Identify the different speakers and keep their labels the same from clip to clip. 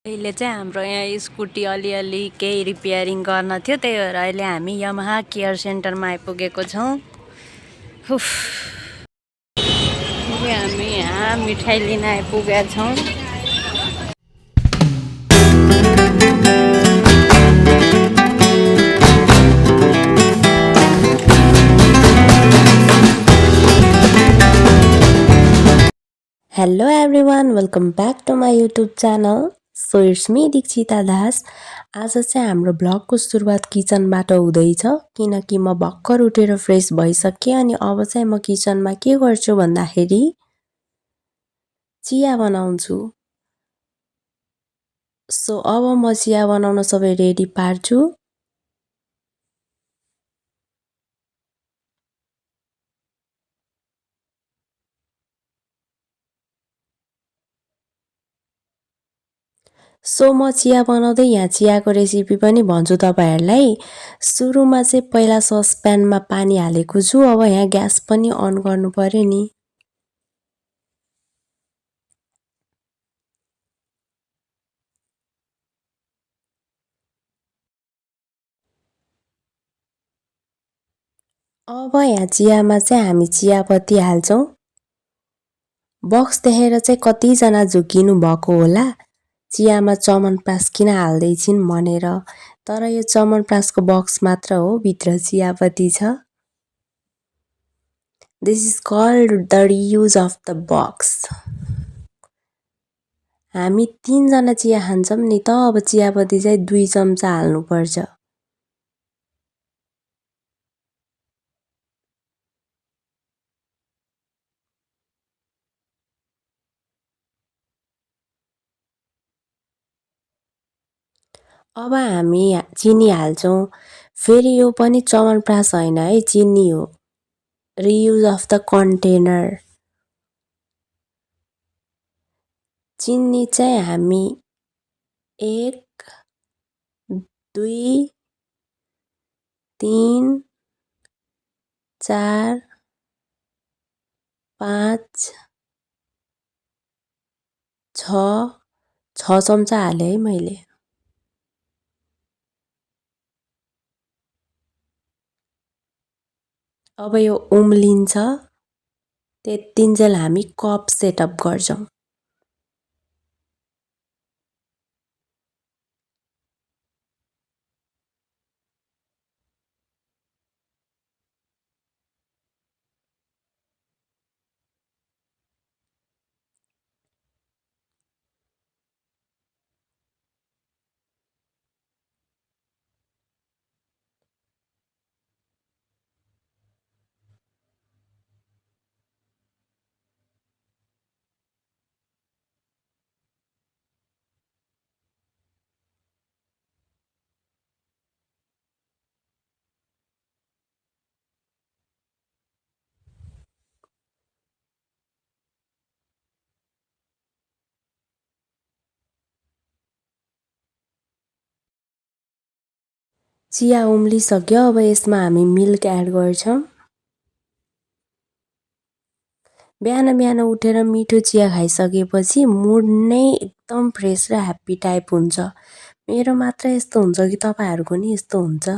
Speaker 1: अहिले चाहिँ हाम्रो यहाँ स्कुटी अलिअलि केही रिपेयरिङ गर्न थियो, त्यही भएर अहिले हामी यामाहा केयर सेन्टरमा आइपुगेको छौँ। हामी यहाँ मिठाई लिन आइपुगेका छौँ। Hello everyone, welcome back to my YouTube channel. So it's me दीक्षिता दास। आज चाहिँ हाम्रो ब्लगको सुरुवात किचनबाट हुँदैछ, किनकि म भर्खर उठेर फ्रेस भइसकेँ अनि अब चाहिँ म किचनमा के गर्छु भन्दाखेरि चिया बनाउँछु। सो अब म चिया बनाउन सबै रेडी पार्छु। सो म चिया बनाउँदै यहाँ चियाको रेसिपी पनि भन्छु तपाईहरुलाई। सुरुमा चाहिँ पहिला ससप्यानमा पानी हालेको छु। अब यहाँ ग्यास पनि अन गर्नु पर्यो नि। अब यहाँ चियामा चाहिँ हामी चियापत्ती हाल्छौं। बक्स देखेर चाहिँ कतिजना झुकिनु भएको होला, चियामा च्यवनप्रास किन हाल्दै छिन् भनेर। तर यो च्यवनप्रासको बक्स मात्र हो, भित्र चियापत्ती छ। This is called the reuse of the box. हामी 3 जना चिया खान्छौं नि त, अब चियापत्ती चाहिँ 2 चम्चा हाल्नु पर्छ। अब हामी चिनी हाल्छौं। फेरि यो पनि च्यवनप्रास हैन है, चिनी हो। Reuse of the container. चिनी चाहिँ हामी 1 2 3 4 5 6 चम्चा हाले है मैले। अब यो उम्लिन्छ, त्यतिन्जेल हामी कप सेटअप गर्छौं। चिया उम्लिसक्यो, अब यसमा हामी मिल्क एड गर्छौं। बिहान बिहान उठेर मिठो चिया खाइसकेपछि मुड नै एकदम फ्रेस र ह्याप्पी टाइप हुन्छ। मेरो मात्र यस्तो हुन्छ कि तपाईहरुको नि यस्तो हुन्छ?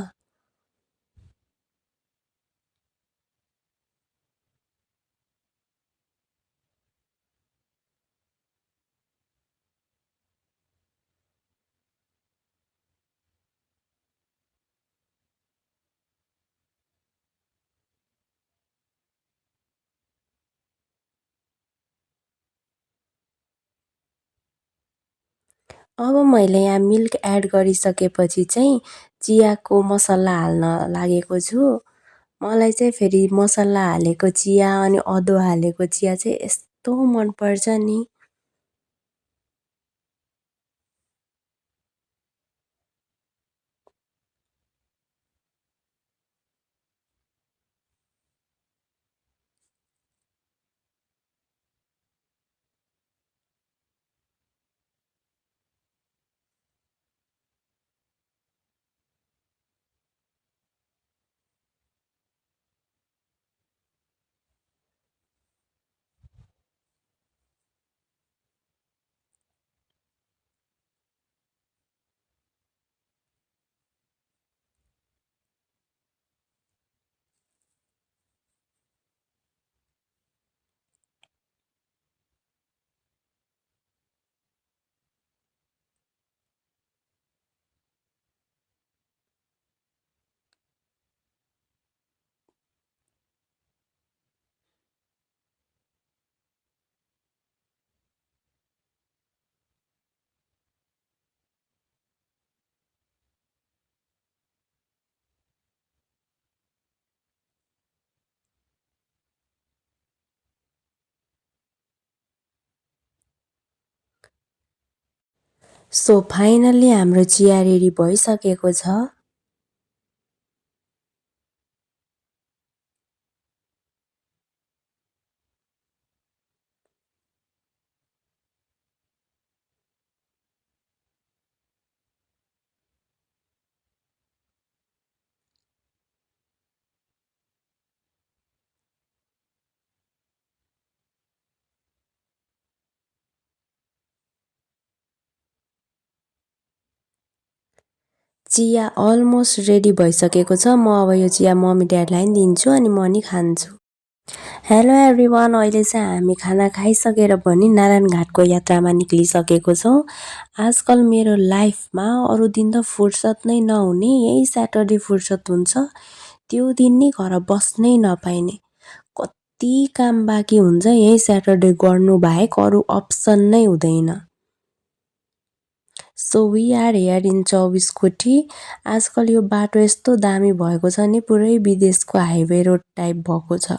Speaker 1: अब मैले यहाँ मिल्क एड गरिसकेपछि चाहिँ चियाको मसला हाल्न लागेको छु। मलाई चाहिँ फेरि मसला हालेको चिया अनि अदुवा हालेको चिया चाहिँ यस्तो मन पर्छ नि। सो फाइनल्ली हाम्रो चिया रेडी भइसकेको छ। चिया अलमोस्ट रेडी भइसकेको छ। म अब यो चिया मम्मी ड्याडीलाई नि दिन्छु अनि म नि खान्छु। हेलो एभ्रिवान, अहिले चाहिँ हामी खाना खाइसकेर पनि नारायणघाटको यात्रामा निक्लिसकेको छौँ। आजकल मेरो लाइफमा अरू दिन त फुर्सद नै नहुने, यही स्याटरडे फुर्सद हुन्छ। त्यो दिन नि घर बस्नै नपाइने, कति काम बाँकी हुन्छ यही स्याटरडे गर्नु बाहेक अरू अप्सन नै हुँदैन। So we are here in 24 कोठी। आजकल यो बाटो यस्तो दामी भएको छ नि, पुरै विदेशको हाइवे रोड टाइप भएको छ।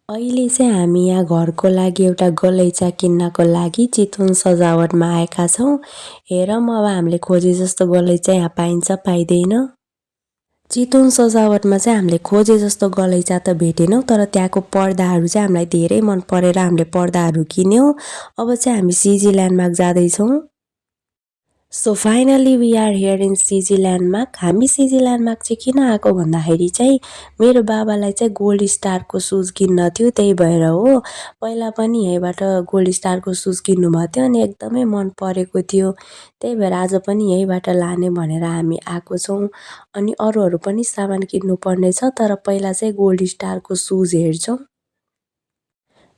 Speaker 1: अहिले चाहिँ हामी यहाँ घरको लागि एउटा गलैँचा किन्नको लागि चितवन सजावटमा आएका छौँ। हेरौँ अब हामीले खोजे जस्तो गलैँचा यहाँ पाइन्छ पाइँदैन। चितवन सजावटमा चाहिँ हामीले खोजे जस्तो गलैँचा त भेटेनौँ, तर त्यहाँको पर्दाहरू चाहिँ हामीलाई धेरै मन परेर हामीले पर्दाहरू किन्यौँ। अब चाहिँ हामी सिजी ल्यान्डमार्क जाँदैछौँ। So finally we are here in CG Landmark. हामी सिजी ल्यान्डमार्क चाहिँ किन आएको भन्दाखेरि चाहिँ मेरो बाबालाई चाहिँ गोल्ड स्टारको सुज किन्न थियो, त्यही भएर हो। पहिला पनि यहीँबाट गोल्ड स्टारको सुज किन्नुभएको थियो अनि एकदमै मन परेको थियो, त्यही भएर आज पनि यहीँबाट लाने भनेर हामी आएको छौँ। अनि अरूहरू पनि सामान किन्नुपर्ने छ, तर पहिला चाहिँ गोल्ड स्टारको सुज हेर्छौँ।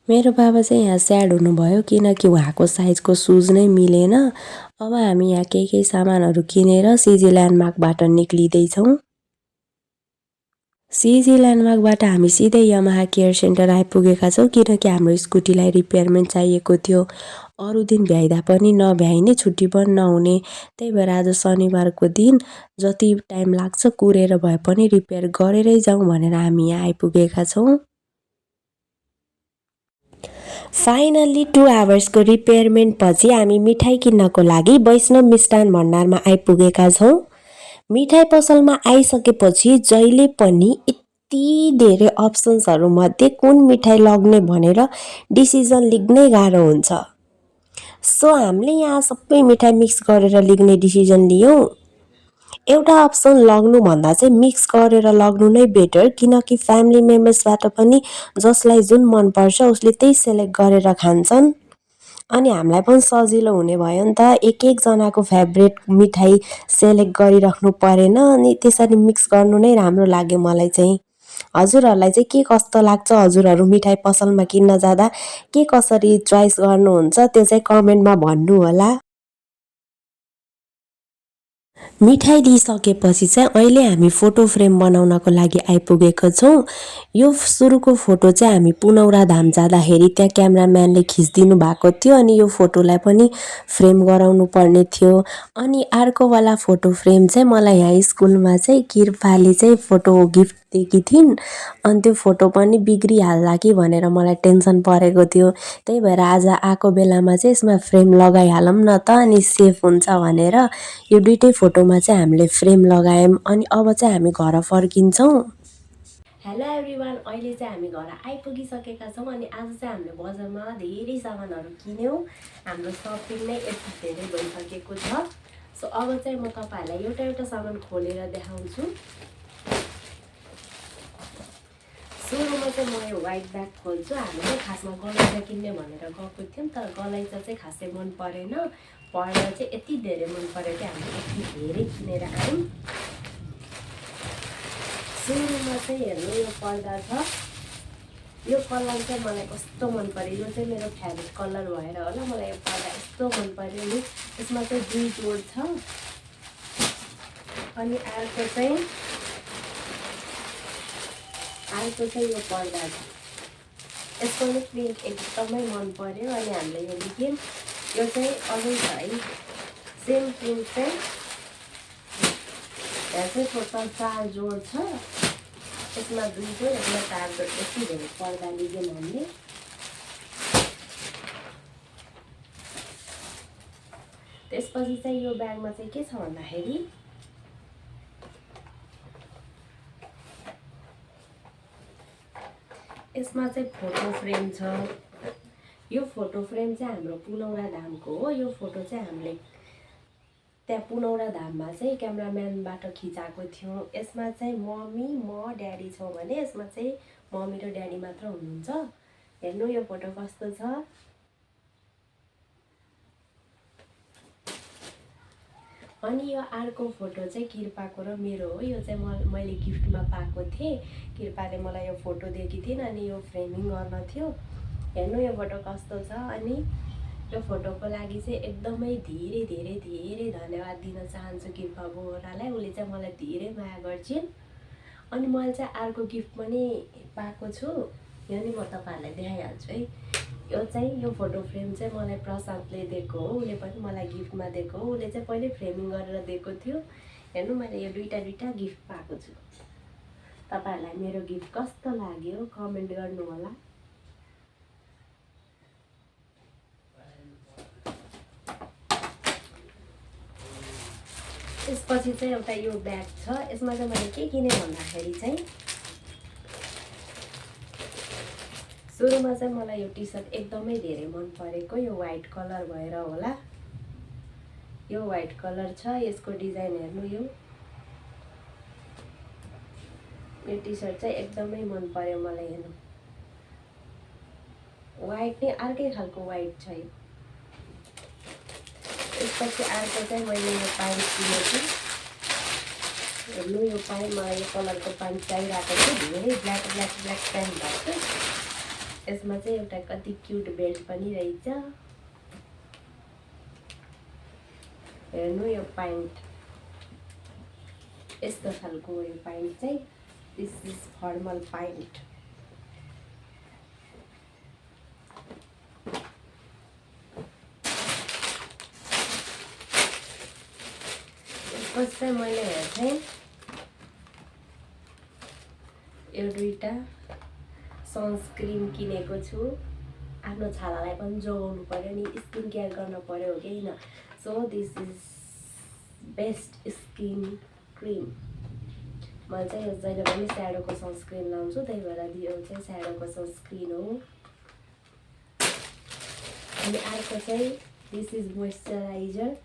Speaker 1: मेरो बाबा चाहिँ यहाँ स्याड हुनुभयो किनकि उहाँको साइजको सुज नै मिलेन। अब हामी यहाँ केही सामानहरू किनेर सिजी ल्यान्डमार्कबाट निक्लिँदैछौँ। सिजी ल्यान्डमार्कबाट हामी सिधै यमाहा केयर सेन्टर आइपुगेका छौँ किनकि हाम्रो स्कुटीलाई रिपेयरमेन्ट चाहिएको थियो। अरू दिन भ्याइदा पनि नभ्याइने, छुट्टी पनि नहुने, त्यही भएर आज शनिबारको दिन जति टाइम लाग्छ कुरेर भए पनि रिपेयर गरेरै जाउँ भनेर हामी यहाँ आइपुगेका छौँ। फाइनल्ली 2 आवर्सको रिपेयरमेन्ट पछि हामी मिठाई किन्नको लागि वैष्णव मिष्टान भण्डारमा आइपुगेका छौँ। मिठाई पसलमा आइसकेपछि जहिले पनि यति धेरै अप्सन्सहरूमध्ये कुन मिठाई लग्ने भनेर डिसिजन लिग्नै गाह्रो हुन्छ। सो हामीले यहाँ सबै मिठाई मिक्स गरेर लिग्ने डिसिजन लियौँ। एउटा अप्सन लग्नुभन्दा चाहिँ मिक्स गरेर लग्नु नै बेटर, किनकि फ्यामिली मेम्बर्सबाट पनि जसलाई जुन मनपर्छ उसले त्यही सेलेक्ट गरेर खान्छन् अनि हामीलाई पनि सजिलो हुने भयो नि त। एक एकजनाको फेभरेट मिठाई सेलेक्ट गरिराख्नु परेन अनि त्यसरी मिक्स गर्नु नै राम्रो लाग्यो मलाई चाहिँ। हजुरहरूलाई चाहिँ के कस्तो लाग्छ? हजुरहरू मिठाई पसलमा किन्न जाँदा के कसरी चोइस गर्नुहुन्छ त्यो चाहिँ कमेन्टमा भन्नु होला। मिठाई दिइसकेपछि चाहिँ अहिले हामी फोटो फ्रेम बनाउनको लागि आइपुगेको छौँ। यो सुरुको फोटो चाहिँ हामी पुनौरा धाम जाँदाखेरि त्यहाँ क्यामेराम्यानले खिचिदिनु भएको थियो अनि यो फोटोलाई पनि फ्रेम गराउनु पर्ने थियो। अनि अर्कोवाला फोटो फ्रेम चाहिँ मलाई यहाँ स्कुलमा चाहिँ कृपाले चाहिँ फोटो गिफ्ट दिएकी थिइन् अनि त्यो फोटो पनि बिग्रिहाल्ला कि भनेर मलाई टेन्सन परेको थियो, त्यही भएर आज आएको बेलामा चाहिँ यसमा फ्रेम लगाइहालौँ न त अनि सेफ हुन्छ भनेर यो दुइटै फोटोमा चाहिँ हामीले फ्रेम लगायौँ। अनि अब चाहिँ हामी घर फर्किन्छौँ। हेलो एभ्रिवान, अहिले चाहिँ हामी घर आइपुगिसकेका छौँ अनि आज चाहिँ हामीले बजारमा धेरै सामानहरू किन्यौँ। हाम्रो सपिङ नै यति धेरै भइसकेको छ। सो अब चाहिँ म तपाईँहरूलाई एउटा एउटा सामान खोलेर देखाउँछु। सुरुमा चाहिँ म यो व्हाइट ब्याग खोल्छु। हामी चाहिँ खासमा गलैँचा किन्ने भनेर गएको थियौँ, तर गलैँचा चाहिँ खासै मन परेन। पर्दा चाहिँ यति धेरै मन पऱ्यो कि हामीले यति धेरै किनेर आयौँ। सुरुमा चाहिँ हेर्नु यो पर्दा छ। यो कलर चाहिँ मलाई कस्तो मन पर्यो, यो चाहिँ मेरो फेभरेट कलर भएर होला मलाई यो पर्दा यस्तो मन पर्यो नि। यसमा चाहिँ 2 जोड छ अनि अर्को चाहिँ यो पर्दा छ। यसको पनि प्रिन्ट एकदमै मन पर्यो अनि हामीले यो लिग्यौँ। यो चाहिँ अझै छ है, सेम प्रिन्ट चाहिँ यहाँ चाहिँ टोटल 4 जोड छ। यसमा 2 जोड, यसमा 4 जोड, यति धेरै पर्दा लिग्यौँ हामीले। त्यसपछि चाहिँ यो ब्यागमा चाहिँ के छ भन्दाखेरि यसमा चाहिँ फोटो फ्रेम छ। यो फोटो फ्रेम चाहिँ हाम्रो पुनौरा धामको हो। यो फोटो चाहिँ हामीले त्यहाँ पुनौरा धाममा चाहिँ क्यामेराम्यानबाट खिचाएको थियौँ। यसमा चाहिँ मम्मी म ड्याडी छौँ भने यसमा चाहिँ मम्मी र ड्याडी मात्र हुनुहुन्छ। हेर्नु यो फोटो कस्तो छ। अनि यो अर्को फोटो चाहिँ किर्पाको र मेरो हो। यो चाहिँ मैले गिफ्टमा पाएको थिएँ। किर्पाले मलाई यो फोटो दिएकी थिइन् अनि यो फ्रेमिङ गर्न थियो। हेर्नु यो फोटो कस्तो छ। अनि यो फोटोको लागि चाहिँ एकदमै धेरै धेरै धेरै धन्यवाद दिन चाहन्छु किर्पा बोरालाई। उसले चाहिँ मलाई धेरै माया गर्छिन्। अनि मैले चाहिँ अर्को गिफ्ट पनि पाएको छु। यो नि म तपाईँहरूलाई देखाइहाल्छु है। यो चाहिँ यो फोटो फ्रेम चाहिँ मलाई प्रशान्तले दिएको हो। उसले पनि मलाई गिफ्टमा दिएको हो। उसले चाहिँ पहिले फ्रेमिङ गरेर दिएको थियो। हेर्नु मैले यो दुईटा गिफ्ट पाएको छु। तपाईँहरूलाई मेरो गिफ्ट कस्तो लाग्यो कमेन्ट गर्नु होला। त्यसपछि चाहिँ एउटा यो ब्याग छ। यसमा चाहिँ मैले के किने भन्दाखेरि चाहिँ सुरुमा चाहिँ मलाई यो टी सर्ट एकदमै धेरै मन परेको। यो व्हाइट कलर भएर होला। यो व्हाइट कलर छ। यसको डिजाइन हेर्नु। यो टी सर्ट चाहिँ एकदमै मन पर्यो मलाई। हेर्नु व्हाइट नै अर्कै खालको व्हाइट छ यो। त्यसपछि अर्को चाहिँ मैले यो प्यान्ट किनेको। हेर्नु यो प्यान्ट मलाई यो कलरको प्यान्ट चाहिरहेको थियो। धेरै ब्ल्याक प्यान्ट भएको थियो। यसमा चाहिँ एउटा कति क्युट बेल्ट पनि रहेछ। हेर्नु यो प्यान्ट यस्तो खालको यो प्यान्ट चाहिँ दिस इज फर्मल प्यान्ट। त्यसपछि चाहिँ मैले हेर्थेँ यो दुईटा सनस्क्रिन किनेको छु। आफ्नो छालालाई पनि जोगाउनु पर्यो नि, स्किन केयर गर्न पर्यो हो कि होइन। So this is best skin cream. मैले चाहिँ यो जहिले पनि स्याडोको सनस्क्रिन लाउँछु, त्यही भएर यो चाहिँ स्याडोको सनस्क्रिन हो। अनि अर्को चाहिँ दिस इज मोइस्चराइजर।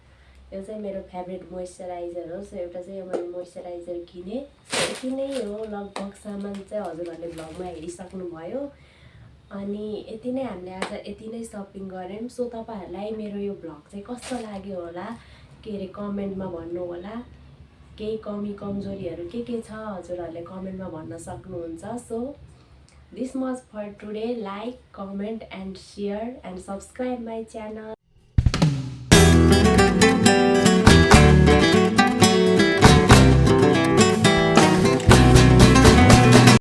Speaker 1: यो चाहिँ मेरो फेभरेट मोइस्चराइजर हो। सो एउटा चाहिँ यो मैले मोइस्चराइजर किनेँ। यति नै हो लगभग सामान चाहिँ हजुरहरूले भ्लगमा हेरिसक्नुभयो। अनि यति नै हामीले आज यति नै सपिङ गऱ्यौँ। सो तपाईँहरूलाई मेरो यो भ्लग चाहिँ कस्तो लाग्यो होला के अरे कमेन्टमा भन्नु होला। केही कमी कमजोरीहरू के छ हजुरहरूले कमेन्टमा भन्न सक्नुहुन्छ। So this much for today. Like, comment and share and subscribe my channel.